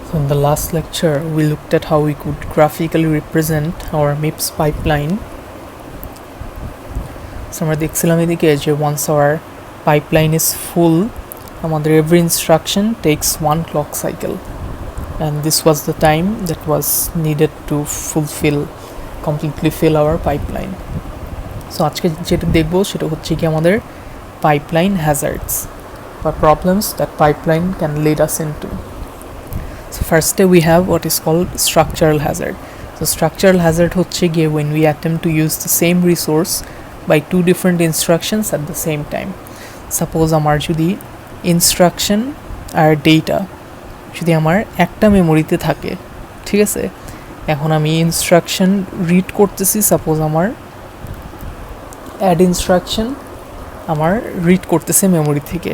So in the last lecture, we looked at how we could graphically represent our MIPS pipeline. So আমরা দেখছিলাম এদিকে যে once our pipeline is full, আমাদের every instruction takes one clock cycle, and this was the time that was needed to completely fill our pipeline. So আজকে যেটা দেখব সেটা হচ্ছে কি আমাদের pipeline hazards or problems that pipeline can lead us into. So first we have what is called structural hazard. So structural hazard হচ্ছে গিয়ে when we attempt to use the same resource by two different instructions at the same time. Suppose আমার যদি instruction আর data যদি আমার একটা মেমোরিতে থাকে, ঠিক আছে, এখন আমি instruction read করতেছি, suppose আমার add instruction আমার read করতেছে মেমোরি থেকে,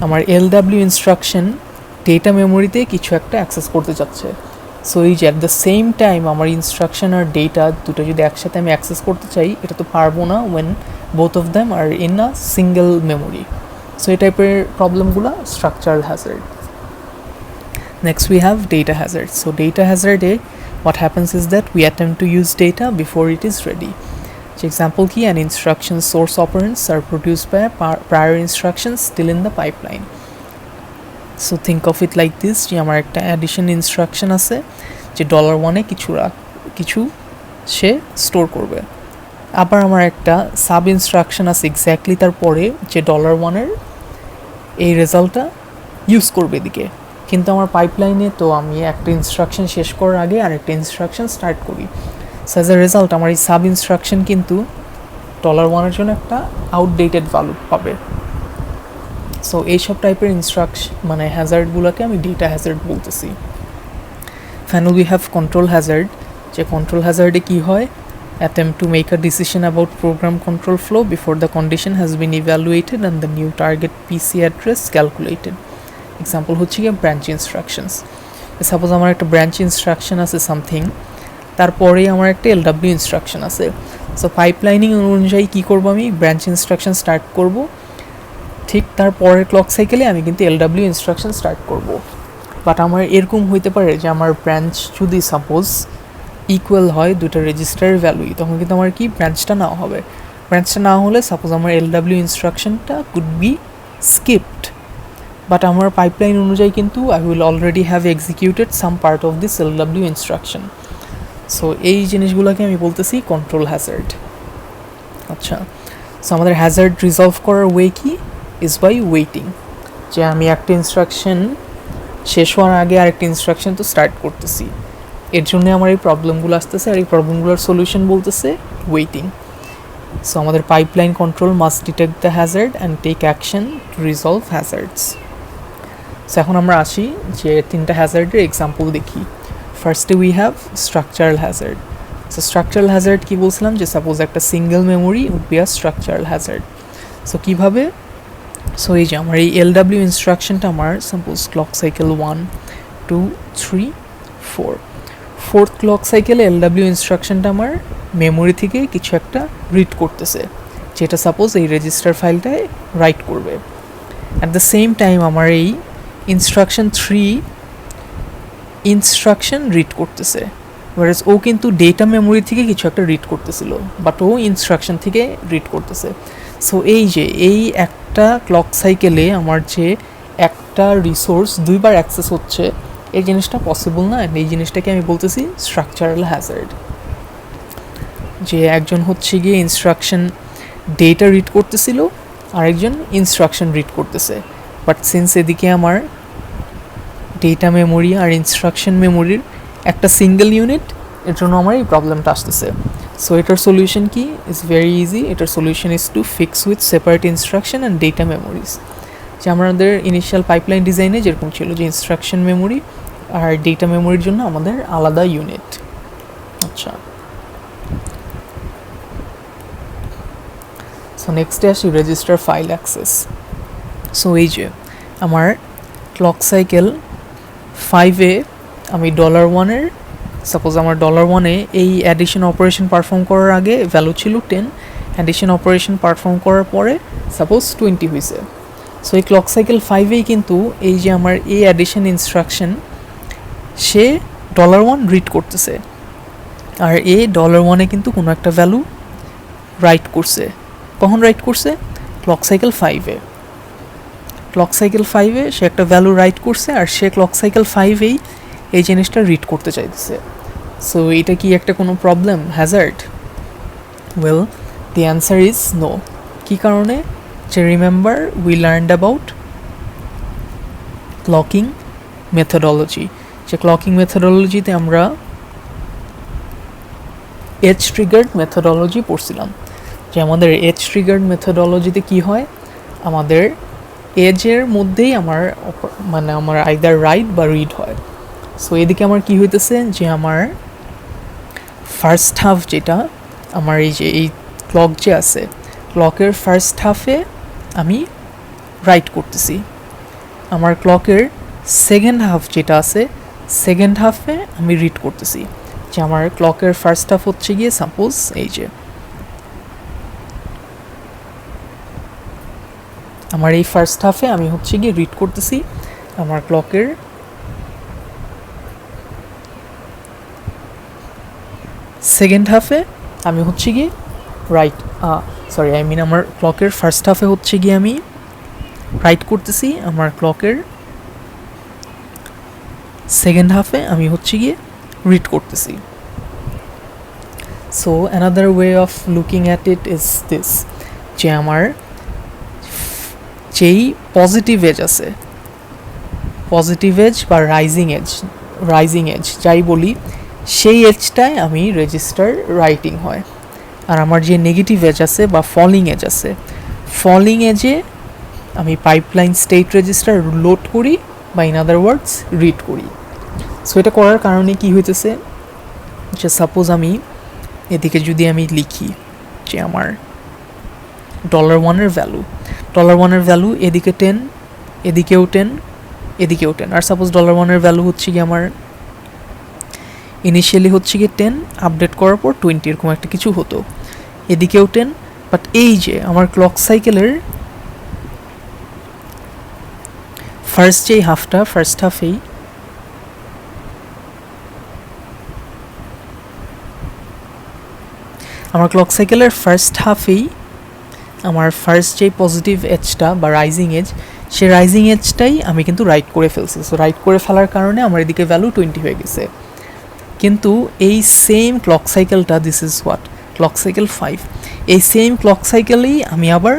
আমার LW instruction ডেটা মেমোরিতে কিছু একটা অ্যাক্সেস করতে চাচ্ছে। সো এই যে অ্যাট দ্য সেম টাইম আমার ইনস্ট্রাকশন আর ডেটা দুটো যদি একসাথে আমি অ্যাক্সেস করতে চাই, এটা তো পারবো না when both of them are in a single memory. So এই টাইপের প্রবলেমগুলো structural hazard. Next we have data hazard. So data হ্যাজার্ডে what happens is that we attempt to use data before it is ready. So example key and instruction source operands are produced by prior instructions still in the pipeline. So think of it like this, যে আমার একটা addition instruction আছে যে $1 কিছু সে store করবে, আবার আমার একটা সাব ইনস্ট্রাকশন আছে এক্স্যাক্টলি তারপরে যে $1 এই রেজাল্টটা ইউজ করবে এদিকে, কিন্তু আমার পাইপলাইনে তো আমি একটা ইনস্ট্রাকশন শেষ করার আগে আরেকটা ইনস্ট্রাকশন স্টার্ট করি। সো অ্যাজ এ রেজাল্ট আমার এই সাব ইনস্ট্রাকশন কিন্তু $1 জন্য একটা আউটডেটেড ভ্যালু পাবে। সো এইসব টাইপের ইনস্ট্রাকশন মানে হ্যাজার্ডগুলোকে আমি ডেটা হ্যাজার্ড বলতেছি। Final we have control Hazard. যে কন্ট্রোল হ্যাজার্ডে কী হয়, attempt to make a decision about program control flow before the condition has been evaluated and the new target PC address calculated. Example হচ্ছে কি branch instructions. Suppose আমার একটা branch instruction আছে something, তারপরে আমার একটা LW ইনস্ট্রাকশন আছে। So pipelining অনুযায়ী কী করবো, আমি ব্রাঞ্চ ইনস্ট্রাকশন স্টার্ট করব, ঠিক তার পরের ক্লক সাইকেলে আমি কিন্তু LW ইনস্ট্রাকশন স্টার্ট করব। বাট আমার এরকম হইতে পারে যে আমার ব্রাঞ্চ যদি সাপোজ ইকুয়াল হয় দুটো রেজিস্টারের ভ্যালুই, তখন কিন্তু আমার কি ব্রাঞ্চটা না হবে। ব্রাঞ্চটা না হলে সাপোজ আমার LW ইনস্ট্রাকশনটা could be skipped, but আমার পাইপলাইন অনুযায়ী কিন্তু I will already have executed some part of this LW instruction. So এই জিনিসগুলোকে আমি বলতেছি কন্ট্রোল হ্যাজার্ড। আচ্ছা, সো আমাদের হ্যাজার্ড রিজলভ করার ওয়ে কি is by waiting, যে আমি একটা ইনস্ট্রাকশন শেষ হওয়ার আগে আরেকটা ইনস্ট্রাকশন তো স্টার্ট করতেছি, এর জন্য আমার এই প্রবলেমগুলো আসতেছে, আর এই প্রবলেমগুলোর সলিউশন বলতেছে ওয়েটিং। সো আমাদের pipeline control must detect the hazard and take action to resolve hazards. So এখন আমরা আসি যে তিনটা হ্যাজার্ডের এক্সাম্পল দেখি। ফার্স্টে we have structural hazard. So structural hazard কী বলছিলাম, যে সাপোজ একটা single memory would be a structural hazard. So কীভাবে, সো এই যে আমার এই LW ইনস্ট্রাকশনটা আমার suppose clock cycle 1 2 3 4, fourth clock সাইকেলে LW ইনস্ট্রাকশনটা আমার মেমোরি থেকে কিছু একটা রিড করতেছে, যেটা সাপোজ এই রেজিস্টার ফাইলটায় রাইট করবে। অ্যাট দ্য সেম টাইম আমার এই ইনস্ট্রাকশন 3 ইনস্ট্রাকশন রিড করতেছে, ওয়ারেজ ও কিন্তু ডেটা মেমোরি থেকে কিছু একটা রিড করতেছিল, বাট ও ইনস্ট্রাকশন থেকে রিড করতেছে। সো এই যে এই একটা ক্লক সাইকেলে আমার যে একটা রিসোর্স দুইবার অ্যাক্সেস হচ্ছে, এই জিনিসটা পসিবল না, এই জিনিসটাকে আমি বলতেছি স্ট্রাকচারাল হ্যাজার্ড। যে একজন হচ্ছে গিয়ে ইনস্ট্রাকশন ডেটা রিড করতেছিল, আরেকজন ইনস্ট্রাকশন রিড করতেছে, বাট সিন্স এদিকে আমার ডেটা মেমোরি আর ইনস্ট্রাকশন মেমোরির একটা সিঙ্গেল ইউনিট, এর জন্য আমার এই প্রবলেমটা আসতেছে। সো এটার সলিউশন কি, ইজ ভেরি ইজি। এটার solution is to fix with separate instruction and data memories. যে আমাদের ইনিশিয়াল পাইপলাইন ডিজাইনে যেরকম ছিল যে ইনস্ট্রাকশন মেমোরি আর ডেটা মেমোরির জন্য আমাদের আলাদা ইউনিট। আচ্ছা, সো নেক্সটে আসি রেজিস্টার ফাইল অ্যাক্সেস। সো এই যে আমার ক্লক সাইকেল 5-এ আমি $1 সাপোজ আমার $1 এই অ্যাডিশন অপারেশন পারফর্ম করার আগে ভ্যালু ছিল 10, অ্যাডিশন অপারেশন পারফর্ম করার পরে সাপোজ 20 হয়েছে। সো এই ক্লক সাইকেল 5-এই কিন্তু এই যে আমার এই অ্যাডিশন ইনস্ট্রাকশন সে $1 রিড করতেছে, আর এ $1 কিন্তু কোনো একটা ভ্যালু রাইট করছে। কখন রাইট করছে? ক্লক সাইকেল 5-এ। ক্লক সাইকেল 5-এ সে একটা ভ্যালু রাইট করছে, আর সে ক্লক সাইকেল 5-এই এই জিনিসটা রিড করতে চাইতেছে। সো এটা কি একটা কোনো problem, hazard? Well, the answer is no. কী কারণে? যে remember we learned about clocking methodology. যে ক্লকিং মেথোডোলজিতে আমরা এজ ট্রিগার্ড মেথোডোলজি পড়ছিলাম। যে আমাদের এজ ট্রিগার্ড মেথোডোলজিতে কি হয়, আমাদের এজের মধ্যেই আমার আইদার রাইট বা রিড হয়। সো এদিকে আমার কি হইতেছে, যে আমার ফার্স্ট হাফ যেটা আমার এই ক্লক যে আছে, ক্লকের ফার্স্ট হাফে আমি রাইট করতেছি। আমার ক্লকের সেকেন্ড হাফ যেটা আছে, সেকেন্ড হাফে আমি রিড করতেছি। যে আমার ক্লকের ফার্স্ট হাফ হচ্ছে গিয়ে সাপোজ এই যে আমার এই ফার্স্ট হাফে আমি হচ্ছে গিয়ে রিড করতেছি আমার ক্লকের সেকেন্ড হাফে আমি হচ্ছে গিয়ে আমার ক্লকের ফার্স্ট হাফে হচ্ছে গিয়ে আমি রাইট করতেছি, আমার ক্লকের সেকেন্ড হাফে আমি হচ্ছে গিয়ে রিড করতেছি। So another way of looking at it is this, যে আমার যেই পজিটিভ এজ আছে, পজিটিভ এজ বা রাইজিং এজ যাই বলি, সেই এজটায় আমি রেজিস্টার রাইটিং হয়। আর আমার যে নেগেটিভ এজ আছে বা ফলিং এজ আছে, ফলিং এজে আমি পাইপলাইন স্টেট রেজিস্টার লোড করি বা ইন আদার ওয়ার্ডস রিড করি। সো এটা করার কারণে কি হইতেছে, যে সাপোজ আমি এদিকে যদি আমি লিখি যে আমার $1-এর ভ্যালু এদিকে 10, এদিকেও 10, এদিকেও 10। আর সাপোজ $1-এর ভ্যালু হচ্ছে কি আমার ইনিশিয়ালি হচ্ছে কি 10, আপডেট করার পর 20 এরকম একটা কিছু হতো, এদিকেও 10। বাট এই যে আমার ক্লক সাইকেলের ফার্স্ট হাফেই আমার ক্লক সাইকেলের আমার ফার্স্ট যে পজিটিভ এজটা বা রাইজিং এজ, সে রাইজিং এজটাই আমি কিন্তু রাইট করে ফেলছি। সো রাইট করে ফেলার কারণে আমার এদিকে ভ্যালু 20 হয়ে গেছে। কিন্তু এই সেম ক্লক সাইকেলটা, this is what clock cycle 5, এই সেম ক্লক সাইকেলেই আমি আবার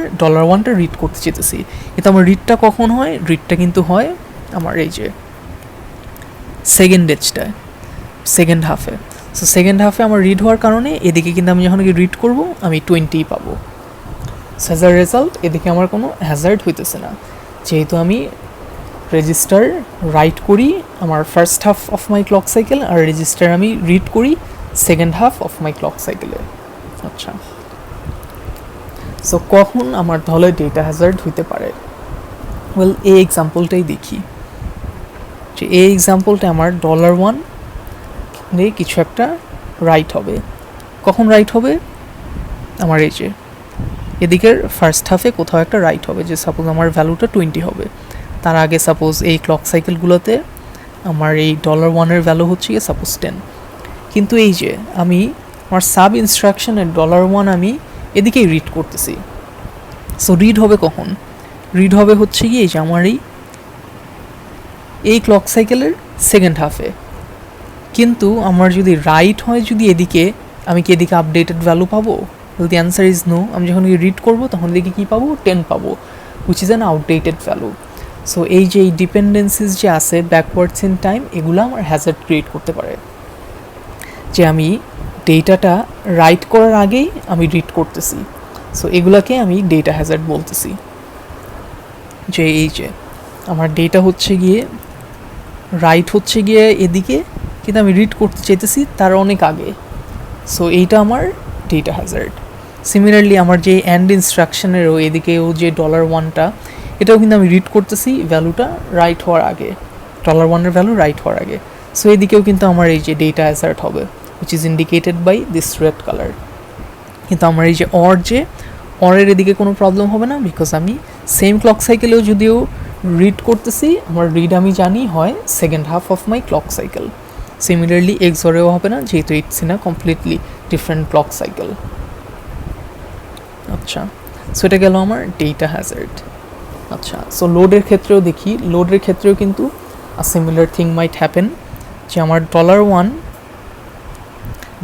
$1টা রিড করতে চেতেছি। কিন্তু আমার রিডটা কখন হয়? রিডটা কিন্তু হয় আমার এই যে সেকেন্ড এজটায়, সেকেন্ড হাফে। সো সেকেন্ড হাফে আমার রিড হওয়ার কারণে এদিকে কিন্তু আমি যখন রিড করব আমি 20 পাবো। সো অ্যাজ আ রেজাল্ট এদিকে আমার কোনো হ্যাজার্ড হইতেছে না, যেহেতু আমি রেজিস্টার রাইট করি আমার first half of my clock cycle, আর রেজিস্টার আমি রিড করি second half of my clock সাইকেলে। আচ্ছা, সো কখন আমার তাহলে ডেটা হ্যাজার্ড হইতে পারে? ওয়েল, এই এক্সাম্পলটাই দেখি, যে এই এক্সাম্পলটা আমার $1 নিয়ে কিছু একটা রাইট হবে। কখন রাইট হবে? আমার এই যে এদিকের ফার্স্ট হাফে কোথাও একটা রাইট হবে, যে সাপোজ আমার ভ্যালুটা 20 হবে। তার আগে সাপোজ এই ক্লক সাইকেলগুলোতে আমার এই $1-এর ভ্যালু হচ্ছে গিয়ে সাপোজ 10। কিন্তু এই যে আমি আমার সাব ইনস্ট্রাকশনের $1 আমি এদিকেই রিড করতেছি। সো রিড হবে কখন? রিড হবে হচ্ছে গিয়ে যে আমার এই ক্লক সাইকেলের সেকেন্ড হাফে। কিন্তু আমার যদি রাইট হয় যদি এদিকে, আমি কি এদিকে আপডেটেড ভ্যালু পাবো? The answer is no. আমি যখন রিড করবো তখন এদিকে কী পাবো? 10 পাবো, which is an outdated value. So এই যে এই ডিপেন্ডেন্সিস যে আছে ব্যাকওয়ার্ডস ইন টাইম, এগুলো আমার হ্যাজার্ড ক্রিয়েট করতে পারে। যে আমি ডেটাটা রাইট করার আগেই আমি রিড করতেছি, সো এগুলাকে আমি ডেটা হ্যাজার্ড বলতেছি। যে এই যে আমার ডেটা হচ্ছে গিয়ে রাইট হচ্ছে গিয়ে এদিকে, কিন্তু আমি রিড করতে চাইতেছি তার অনেক আগে, সো এইটা আমার ডেটা হ্যাজার্ড। সিমিলারলি আমার যে অ্যান্ড ইনস্ট্রাকশনেরও এদিকেও যে $1টা, এটাও কিন্তু আমি রিড করতেছি ভ্যালুটা রাইট হওয়ার আগে, $1-এর ভ্যালু রাইট হওয়ার আগে। সো এদিকেও কিন্তু আমার এই যে ডেটা হ্যাজার্ড হবে, which is indicated by this red colour. কিন্তু আমার এই যে অরের এদিকে কোনো প্রবলেম হবে না, বিকজ আমি সেম ক্লক সাইকেলেও যদিও রিড করতেছি, আমার রিড আমি জানি হয় second half of my clock cycle. Similarly এক্সরেও হবে না, যেহেতু it's in a completely different clock cycle. আচ্ছা, সো এটা গেল আমার ডেটা হ্যাজার্ড। আচ্ছা, সো লোডের ক্ষেত্রেও দেখি, লোডের ক্ষেত্রেও কিন্তু আ সিমিলার থিং মাইট হ্যাপেন, যে আমার $1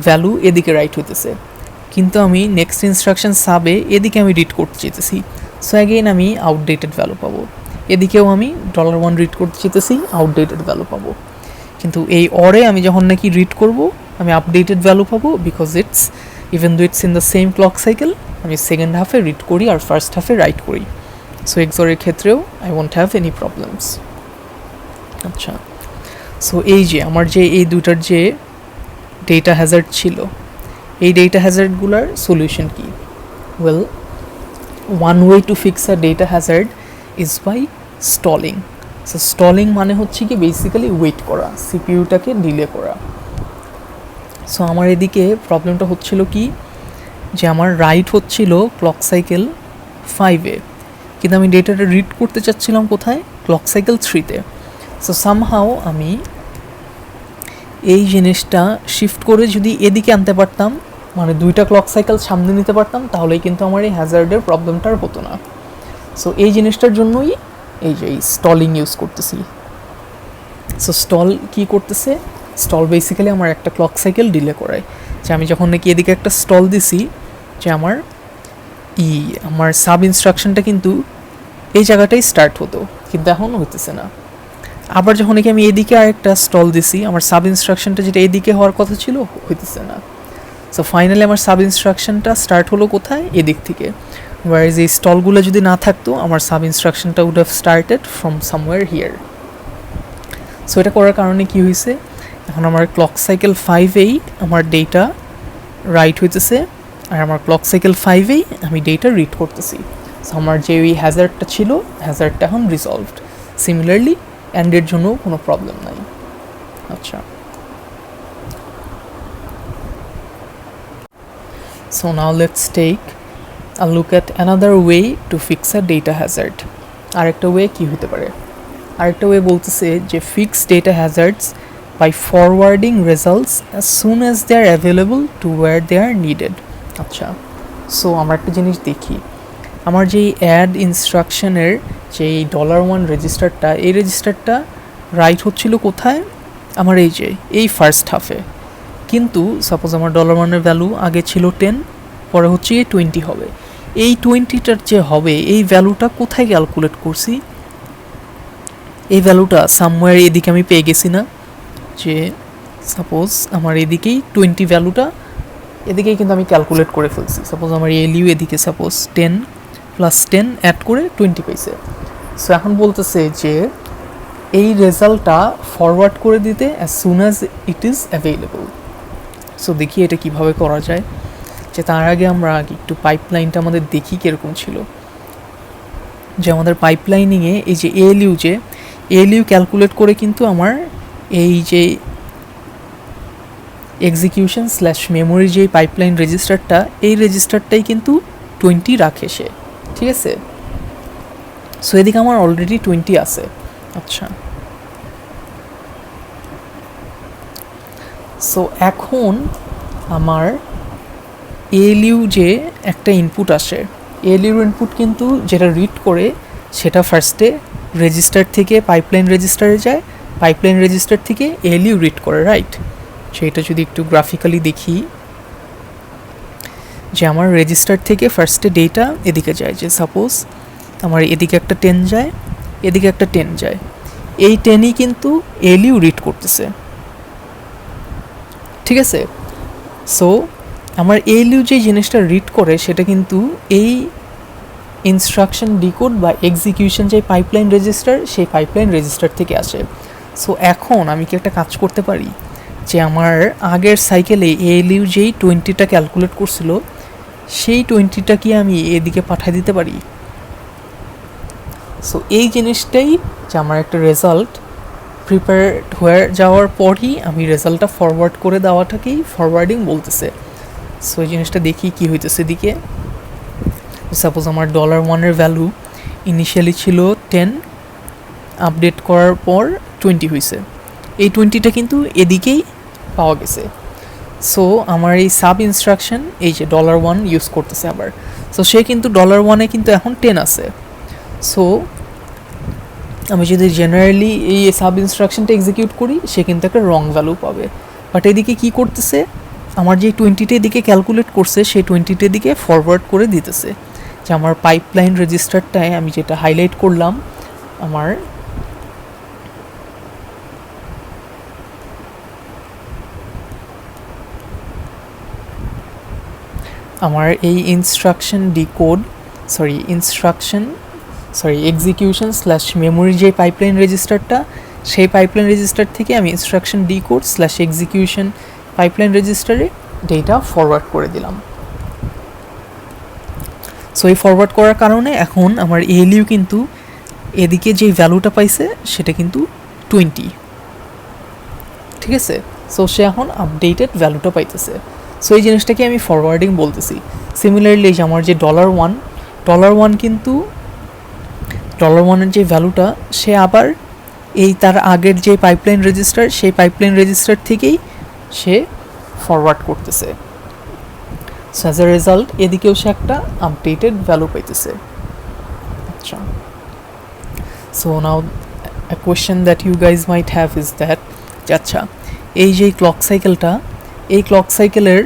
ভ্যালু এদিকে রাইট হইতেছে, কিন্তু আমি নেক্সট ইনস্ট্রাকশন সাবে এদিকে আমি রিড করতে চেয়েছি, সো অ্যাগেইন আমি আউটডেটেড ভ্যালু পাবো। এদিকেও আমি $1 রিড করতে চেয়েছি, আউটডেটেড ভ্যালু পাবো। কিন্তু এই অরে আমি যখন নাকি রিড করব, আমি আপডেটেড ভ্যালু পাবো, because it's even though it's in the same clock cycle, আমি সেকেন্ড হাফে রিড করি আর ফার্স্ট হাফে রাইট করি। সো এক্সরের ক্ষেত্রেও I won't have any problems. আচ্ছা, সো এই যে আমার যে এই দুটার যে ডেটা হ্যাজার্ড ছিল, এই ডেটা হ্যাজার্ডগুলোর সলিউশন কি? Well, one way to fix a data hazard is by stalling. So stalling মানে হচ্ছে কি বেসিক্যালি ওয়েট করা, সিপিইউটাকে ডিলে করা। সো আমার এদিকে প্রবলেমটা হচ্ছিল কি, যে আমার রাইট হচ্ছিল ক্লক সাইকেল 5-এ, কিন্তু আমি ডেটাটা রিড করতে চাচ্ছিলাম কোথায়? ক্লক সাইকেল 3-তে। সো সামহাও আমি এই জিনিসটা শিফট করে যদি এদিকে আনতে পারতাম, মানে দুইটা ক্লক সাইকেল সামনে নিতে পারতাম, তাহলেই কিন্তু আমার এই হ্যাজার্ডের প্রবলেমটা আর হতো না। সো এই জিনিসটার জন্যই এই যে এই স্টলিং ইউজ করতেছি। সো স্টল কি করতেছে? স্টল বেসিক্যালি আমার একটা ক্লক সাইকেল ডিলে করায়, যে আমি যখন নাকি এদিকে একটা স্টল দিছি, যে আমার আমার সাব ইনস্ট্রাকশনটা কিন্তু এই জায়গাটাই স্টার্ট হতো, কিন্তু এখন হইতেছে না। আবার যখন নাকি আমি এদিকে আরেকটা স্টল দিছি, আমার সাব ইনস্ট্রাকশনটা যেটা এদিকে হওয়ার কথা ছিল হইতেছে না। সো ফাইনালি আমার সাব ইনস্ট্রাকশনটা স্টার্ট হলো কোথায়? এদিক থেকে। ওয়ার এই স্টলগুলো যদি না থাকতো, আমার সাব ইনস্ট্রাকশনটা would have started from somewhere here. So এটা করার কারণে কি হয়েছে, এখন আমার ক্লক সাইকেল 5-এই আমার ডেটা রাইট হইতেছে, আর আমার ক্লক সাইকেল 5-এই আমি ডেটা রিড করতেছি। সো আমার যে ওই হ্যাজার্ডটা ছিল, হ্যাজার্ডটা এখন রিজলভড। সিমিলারলি অ্যান্ডের জন্য কোনো প্রবলেম নাই। আচ্ছা, so now let's take a look at another way to fix a data hazard. আরেকটা ওয়ে কী হতে পারে? আরেকটা ওয়ে বলতেছে যে fix data hazards by forwarding results as soon as they are available to where they are needed. আচ্ছা, so আমরা একটা জিনিস দেখি, আমার যেই অ্যাড ইনস্ট্রাকশনের যেই $1 রেজিস্টারটা, এই রেজিস্টারটা রাইট হচ্ছিল কোথায়? আমার এই যে এই ফার্স্ট হাফে। কিন্তু সাপোজ আমার $1 ভ্যালু আগে ছিল 10, পরে হচ্ছে 20 হবে। এই 20টার যে হবে, এই ভ্যালুটা কোথায় ক্যালকুলেট করছি? এই ভ্যালুটা সামওয়্যার এদিকে আমি পেয়ে গেছি না, যে সাপোজ আমার এদিকেই 20 ভ্যালুটা এদিকেই কিন্তু আমি ক্যালকুলেট করে ফেলছি। সাপোজ আমার এলইউ এদিকে সাপোজ 10 + 10 অ্যাড করে 20 পাইছে। সো এখন বলতেছে যে এই রেজাল্টটা ফরওয়ার্ড করে দিতে as soon as it is available. So দেখি এটা কিভাবে করা যায়। যে তার আগে আমরা একটু পাইপলাইনটা আমাদের দেখি কীরকম ছিল। যে আমাদের পাইপলাইনিংয়ে এই যে এএলইউ ক্যালকুলেট করে কিন্তু আমার এই যে এক্সিকিউশন স্ল্যাশ মেমোরি যে পাইপলাইন রেজিস্টারটা, এই রেজিস্টারটাই কিন্তু 20 রাখে সে, ঠিক আছে? সো এদিকে আমার অলরেডি 20 আছে। আচ্ছা, সো এখন আমার এএলইউ যে একটা ইনপুট আসে, এএলইউ ইনপুট কিন্তু যেটা রিড করে সেটা ফার্স্টে রেজিস্টার থেকে পাইপলাইন রেজিস্টারে যায়, পাইপলাইন রেজিস্টার থেকে এএলইউ রিড করে, রাইট? সেইটা যদি একটু গ্রাফিক্যালি দেখি, যে আমার রেজিস্টার থেকে ফার্স্টে ডেটা এদিকে যায়, যে সাপোজ আমার এদিকে একটা 10 যায়, এদিকে একটা 10 যায়, এই 10ই কিন্তু এএলইউ রিড করতেছে, ঠিক আছে? সো আমার এএলইউ যে জিনিসটা রিড করে সেটা কিন্তু এই ইনস্ট্রাকশন ডিকোড বা এক্সিকিউশন যে পাইপলাইন রেজিস্টার, সেই পাইপলাইন রেজিস্টার থেকে আসে। সো এখন আমি কি একটা কাজ করতে পারি, যে আমার আগের সাইকেলে এএলইউ যেই 20টা ক্যালকুলেট করছিল, সেই 20টা কি আমি এদিকে পাঠিয়ে দিতে পারি? সো এই জিনিসটাই, যে আমার একটা রেজাল্ট প্রিপেয়ার্ড হয়ে যাওয়ার পরই আমি রেজাল্টটা ফরওয়ার্ড করে দেওয়াটাকেই ফরওয়ার্ডিং বলতেছে। সো এই জিনিসটা দেখি কি হইতেছে এদিকে। সাপোজ আমার $1 ভ্যালু ইনিশিয়ালি ছিল 10, আপডেট করার পর 20 হয়েছে, এই 20টা কিন্তু এদিকেই পাওয়া গেছে। সো আমার এই সাব ইনস্ট্রাকশন এই যে $1 ইউজ করতেছে আবার, সো সে কিন্তু $1-এ কিন্তু এখন 10 আছে। সো আমি যদি জেনারেলি এই সাব ইনস্ট্রাকশনটা এক্সিকিউট করি, সে কিন্তু একটা রং ভ্যালু পাবে। বাট এদিকে কি করতেছে, আমার যে 20টা দিকে ক্যালকুলেট করছে সেই 20টা দিকে ফরওয়ার্ড করে দিতেছে, যে আমার পাইপলাইন রেজিস্টারটায় আমি যেটা হাইলাইট করলাম, আমার এই এক্সিকিউশন স্ল্যাশ মেমোরি যে পাইপলাইন রেজিস্টারটা, সেই পাইপলাইন রেজিস্টার থেকে আমি instruction decode slash execution pipeline রেজিস্টারে ডেটা ফরওয়ার্ড করে দিলাম। সো এই ফরওয়ার্ড করার কারণে এখন আমার এএলইউ কিন্তু এদিকে যে ভ্যালুটা পাইছে সেটা কিন্তু 20, ঠিক আছে। সো সে এখন আপডেটেড ভ্যালুটা পাইতেছে। সো এই জিনিসটাকে আমি ফরওয়ার্ডিং বলতেছি। সিমিলারলি যে আমার যে $1 কিন্তু $1-এর যে ভ্যালুটা, সে আবার এই তার আগের যে পাইপলাইন রেজিস্টার, সেই পাইপলাইন রেজিস্টার থেকেই সে ফরওয়ার্ড করতেছে। সো অ্যাজ এ রেজাল্ট এদিকেও সে একটা আপডেটেড ভ্যালু পাইতেছে। আচ্ছা, so now a question that you guys might have is that আচ্ছা, এই যে ক্লক সাইকেলটা, এই ক্লক সাইকেলের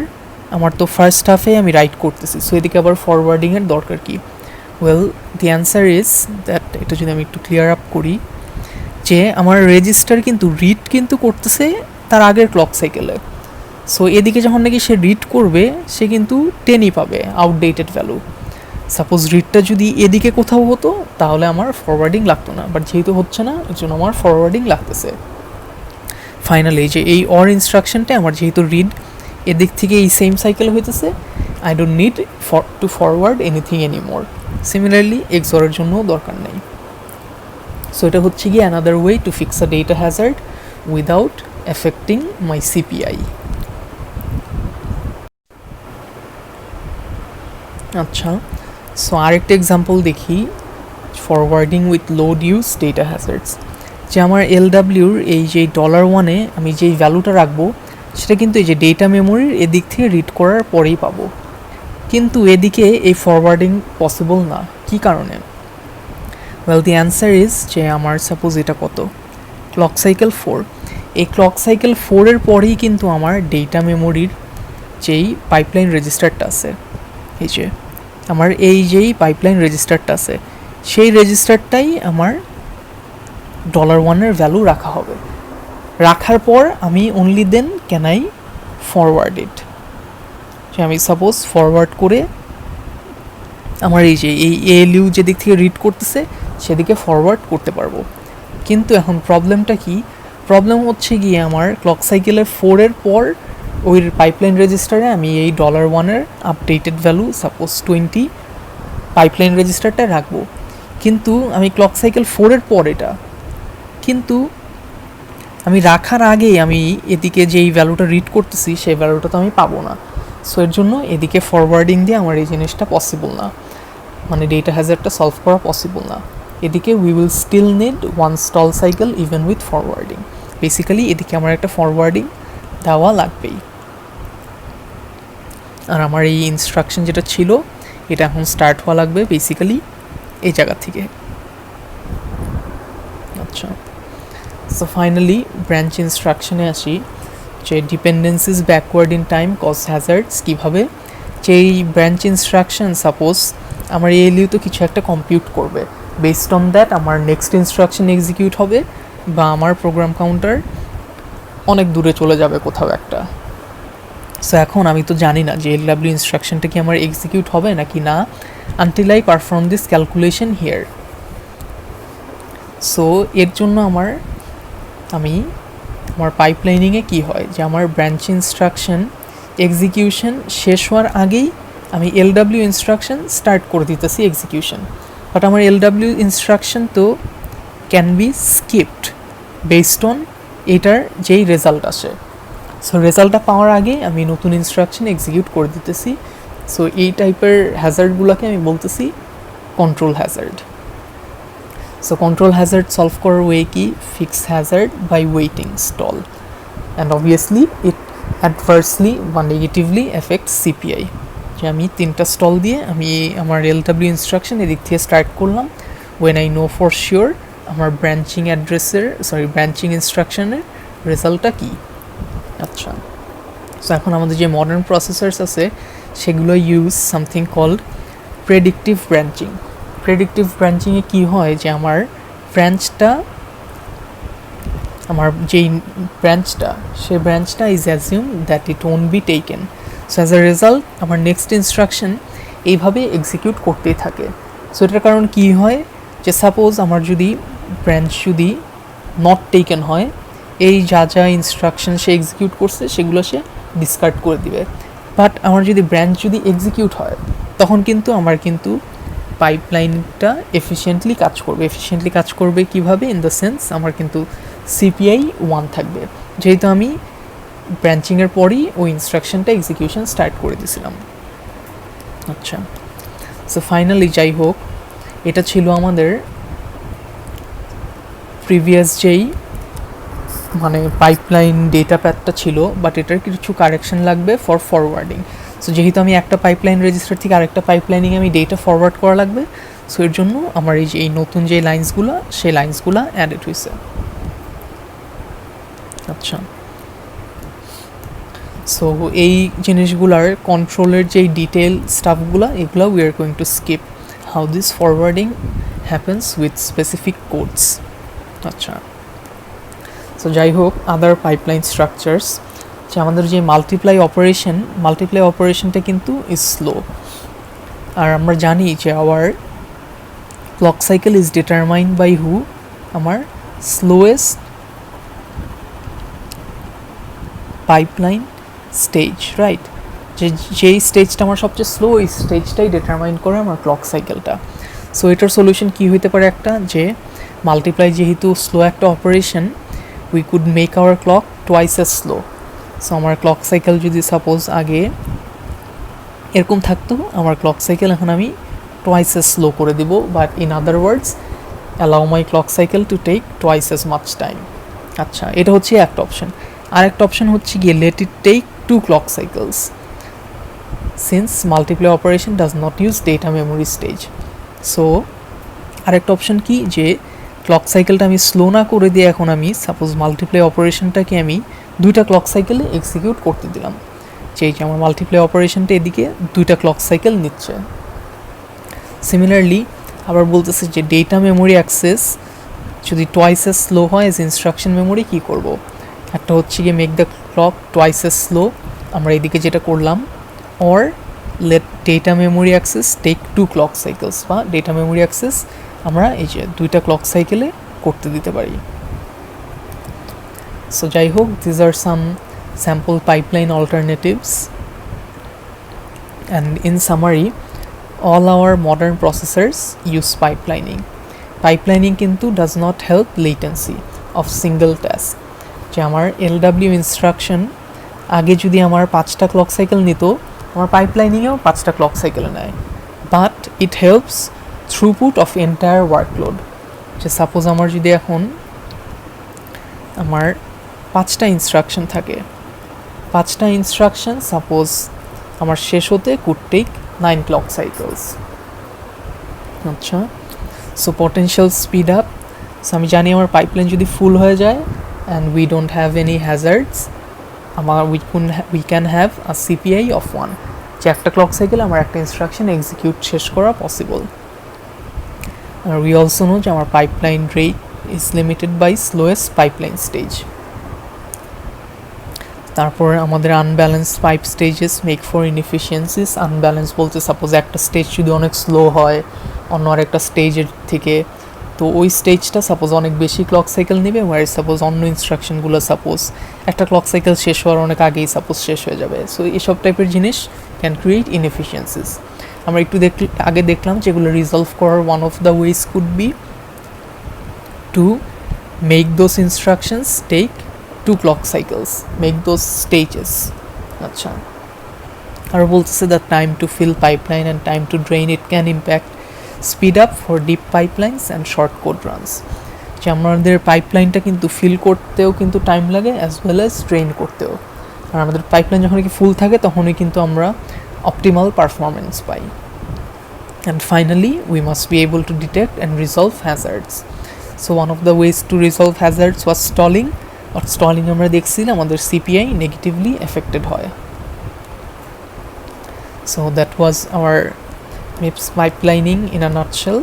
আমার তো ফার্স্ট হাফে আমি রাইট করতেছি, সো এদিকে আবার ফরওয়ার্ডিংয়ের দরকার কি? Well, the answer is that, এটা যদি আমি একটু ক্লিয়ার আপ করি, যে আমার রেজিস্টার কিন্তু রিড কিন্তু করতেছে তার আগের ক্লক সাইকেলে। সো এদিকে যখন নাকি সে রিড করবে, সে কিন্তু 10ই পাবে আউটডেটেড ভ্যালু। সাপোজ রিডটা যদি এদিকে কোথাও হতো তাহলে আমার ফরওয়ার্ডিং লাগতো না, বাট যেহেতু হচ্ছে না এর জন্য আমার ফরওয়ার্ডিং লাগতেছে। ফাইনালি যে এই অর ইনস্ট্রাকশনটা আমার যেহেতু রিড এদিক থেকে এই সেম সাইকেল হইতেছে, I don't need to forward anything anymore. Similarly এক্সঅরের জন্য দরকার নেই। সো এটা হচ্ছে গিয়ে another way to fix a data hazard without affecting my CPI. আচ্ছা, সো আরেকটা এক্সাম্পল দেখি, forwarding with load use data hazards. যে আমার এলডাব্লিউর এই যে $1-এ আমি যেই ভ্যালুটা রাখবো, সেটা কিন্তু এই যে ডেটা মেমোরির এদিক থেকে রিড করার পরেই পাবো, কিন্তু এদিকে এই ফরওয়ার্ডিং পসিবল না। কি কারণে? ওয়েল, দি অ্যান্সার ইজ যে আমার সাপোজ এটা কত, ক্লক সাইকেল 4, এই ক্লক সাইকেল 4-এর পরেই কিন্তু আমার ডেটা মেমোরির যেই পাইপলাইন রেজিস্টারটা আছে, এই যে আমার এই যেই পাইপলাইন রেজিস্টারটা আছে, সেই রেজিস্টারটাই আমার $1-এর ভ্যালু রাখা হবে। রাখার পর আমি only then can I forward it, যে আমি সাপোজ ফরওয়ার্ড করে আমার এই যে এই এএলইউ যেদিক থেকে রিড করতেছে সেদিকে ফরওয়ার্ড করতে পারবো। কিন্তু এখন প্রবলেমটা কি? প্রবলেম হচ্ছে গিয়ে আমার ক্লক সাইকেলের 4-এর পর ওই পাইপলাইন রেজিস্টারে আমি এই $1-এর আপডেটেড ভ্যালু সাপোজ 20 পাইপলাইন রেজিস্টারটা রাখবো, কিন্তু আমি ক্লক সাইকেল 4-এর পর এটা, কিন্তু আমি রাখার আগে আমি এদিকে যেই ভ্যালুটা রিড করতেছি সেই ভ্যালুটা তো আমি পাবো না। সো এর জন্য এদিকে ফরওয়ার্ডিং দিয়ে আমার এই জিনিসটা পসিবল না, মানে ডেটা হ্যাজার্ডটা সলভ করা পসিবল না। এদিকে we will still need one stall cycle even with forwarding. Basically এদিকে আমার একটা ফরওয়ার্ডিং দেওয়া লাগবেই। আর আমার এই ইনস্ট্রাকশন যেটা ছিল এটা এখন স্টার্ট হওয়া লাগবে বেসিক্যালি এই জায়গা থেকে। আচ্ছা, সো ফাইনালি ব্রাঞ্চ ইনস্ট্রাকশনে আসি, যে dependencies backward in time cause hazards কীভাবে, যে এই ব্রাঞ্চ ইনস্ট্রাকশন সাপোজ আমার এএলইউ তো কিছু একটা কম্পিউট করবে, বেসড অন দ্যাট আমার নেক্সট ইনস্ট্রাকশন এক্সিকিউট হবে, বা আমার প্রোগ্রাম কাউন্টার অনেক দূরে চলে যাবে কোথাও একটা। সো এখন আমি তো জানি না যে এলডাব্লিউ ইনস্ট্রাকশনটা কি আমার এক্সিকিউট হবে নাকি না, until I perform this calculation here. So এর জন্য আমি আমার পাইপলাইনিংয়ে কি হয়, যে আমার ব্রাঞ্চ ইনস্ট্রাকশন এক্সিকিউশন শেষ হওয়ার আগেই আমি এলডাব্লিউ ইনস্ট্রাকশন স্টার্ট করে দিতেছি এক্সিকিউশন, বাট আমার এলডাব্লিউ ইনস্ট্রাকশন তো can be skipped based on এটার যেই রেজাল্ট আসে। সো রেজাল্টটা পাওয়ার আগে আমি নতুন ইনস্ট্রাকশন এক্সিকিউট করে দিতেছি। সো এই টাইপের হ্যাজার্ডগুলোকে আমি বলতেছি control Hazard. So control hazard solve করার way কি fix hazard by waiting stall, and obviously it adversely বা negatively affects CPI. যে আমি 3টা স্টল দিয়ে আমি আমার LW ইনস্ট্রাকশন এদিক থেকে স্টার্ট করলাম when I know for sure আমার ব্রাঞ্চিং ইনস্ট্রাকশনের রেজাল্টটা কি। আচ্ছা, সো এখন আমাদের যে মডার্ন প্রসেসরস আছে সেগুলো use something called predictive branching. Predictive ব্রাঞ্চিংয়ে কী হয় যে আমার যেই ব্রাঞ্চটা সেই ব্রাঞ্চটা is assume that it won't be taken, so as a result আমার নেক্সট ইনস্ট্রাকশন এইভাবে এক্সিকিউট করতেই থাকে। সো এটার কারণ কী হয় যে সাপোজ আমার যদি ব্রাঞ্চ যদি নট টেকেন হয়, এই যা ইনস্ট্রাকশন সে এক্সিকিউট করছে সেগুলো সে ডিসকার্ড করে দিবে। বাট আমার যদি ব্রাঞ্চ যদি এক্সিকিউট হয় তখন কিন্তু আমার পাইপলাইনটা এফিশিয়েন্টলি কাজ করবে কীভাবে, ইন দ্য সেন্স আমার কিন্তু CPI 1 থাকবে, যেহেতু আমি ব্রাঞ্চিংয়ের পরই ওই ইনস্ট্রাকশনটা এক্সিকিউশন স্টার্ট করে দিয়েছিলাম। আচ্ছা, সো ফাইনালি যাই হোক, এটা ছিল আমাদের প্রিভিয়াস যেই পাইপলাইন ডেটা প্যাথটা ছিল, বাট এটার কিছু কারেকশন লাগবে ফর ফরওয়ার্ডিং। সো যেহেতু আমি একটা পাইপলাইন রেজিস্টার থেকে আরেকটা পাইপলাইনিংয়ে আমি ডেটা ফরওয়ার্ড করা লাগবে, সো এর জন্য আমার এই নতুন যে লাইন্সগুলো সেই লাইন্সগুলো অ্যাডেড হয়েছে। আচ্ছা, সো এই জিনিসগুলার কন্ট্রোলের যেই ডিটেল স্টাফগুলো এগুলো we are going to skip how this forwarding happens with specific codes. আচ্ছা, সো যাই হোক, আদার পাইপলাইন স্ট্রাকচার্স যে আমাদের যে মাল্টিপ্লাই অপারেশনটা কিন্তু ইজ স্লো। আর আমরা জানি যে our clock cycle is determined by who, আমার স্লোয়েস্ট পাইপলাইন স্টেজ, রাইট? যেই স্টেজটা আমার সবচেয়ে স্লো, এই স্টেজটাই ডিটারমাইন করে আমার ক্লক সাইকেলটা। সো এটার সলিউশন কী হইতে পারে একটা, যে মাল্টিপ্লাই যেহেতু স্লো একটা operation, we could make our clock twice as slow. So আমার ক্লক সাইকেল যদি সাপোজ আগে এরকম থাকতো, আমার ক্লক সাইকেল এখন আমি টুয়াইস এজ স্লো করে দিব, but in other words allow my clock cycle to take twice as much time. আচ্ছা, এটা হচ্ছে একটা অপশন। আরেকটা অপশন হচ্ছে গিয়ে let it take 2 clock cycles since multiply operation does not use data memory stage. So আরেকটা option কি, যে ক্লক সাইকেলটা আমি স্লো না করে দিয়ে এখন আমি সাপোজ মাল্টিপ্লাই অপারেশনটাকে আমি 2টা ক্লক সাইকেলে এক্সিকিউট করতে দিলাম, যে আমার মাল্টিপ্লাই অপারেশনটা এদিকে 2টা ক্লক সাইকেল নিচ্ছে। সিমিলারলি আবার বলতেছে যে ডেটা মেমোরি অ্যাক্সেস যদি টুয়াইস এজ স্লো হয় এজ ইনস্ট্রাকশন মেমোরি কী করব, একটা হচ্ছে গিয়ে make the clock twice as slow, আমরা এদিকে যেটা করলাম, or let data memory access take 2 clock cycles, বা ডেটা মেমোরি অ্যাক্সেস আমরা এই যে 2টা ক্লক সাইকেলে করতে দিতে পারি। সো যাই হোক, these are some sample pipeline alternatives, and in summary all our modern processors use pipelining কিন্তু does not help latency of single task। যে আমার LW ইনস্ট্রাকশন আগে যদি আমার 5টা ক্লক সাইকেল নিত, আমার পাইপলাইনিংয়েও 5টা ক্লক সাইকেল নেয়, but it helps throughput of entire workload. যে সাপোজ আমার যদি এখন আমার 5টা ইনস্ট্রাকশন থাকে, 5টা ইনস্ট্রাকশন সাপোজ আমার শেষ হতে কুড টেক 9 clock cycles। আচ্ছা, so potential speed up, so আমি জানি আমার পাইপলাইন যদি ফুল হয়ে যায় and we don't have any hazards, we can have a CPI of 1, যে একটা ক্লক সাইকেল আমার একটা ইনস্ট্রাকশন এক্সিকিউট শেষ করা পসিবল। আর we also know যে আমার pipeline rate is limited by slowest pipeline stage। তারপর আমাদের unbalanced pipe stages make for inefficiencies. Unbalance বলতে সাপোজ একটা স্টেজ যদি অনেক স্লো হয় অন্য আরেকটা স্টেজের থেকে, তো ওই স্টেজটা সাপোজ অনেক বেশি ক্লক সাইকেল নেবে, ওয়ার সাপোজ অন্য ইনস্ট্রাকশনগুলো সাপোজ একটা ক্লক সাইকেল শেষ হওয়ার অনেক আগেই সাপোজ শেষ হয়ে যাবে। সো এইসব টাইপের জিনিস ক্যান ক্রিয়েট ইনএফিশিয়েন্সিস। আমরা একটু আগে দেখলাম যেগুলো রিজলভ করার one of the ways could be to make those instructions take 2 clock cycles, make those stages। আচ্ছা, আর বলতেছে the time to fill pipeline and time to drain it can impact speed up for deep pipelines and short code runs. যে আমাদের পাইপলাইনটা কিন্তু feel করতেও কিন্তু time লাগে as well as train করতেও। আর আমাদের পাইপলাইন যখন কি ফুল থাকে তখনই কিন্তু আমরা optimal performance pi. And finally, we must be able to detect and resolve hazards. So one of the ways to resolve hazards was stalling. Or stalling আমরা দেখছি আমাদের CPI negatively affected হয়. So that was our MIPS pipelining in a nutshell.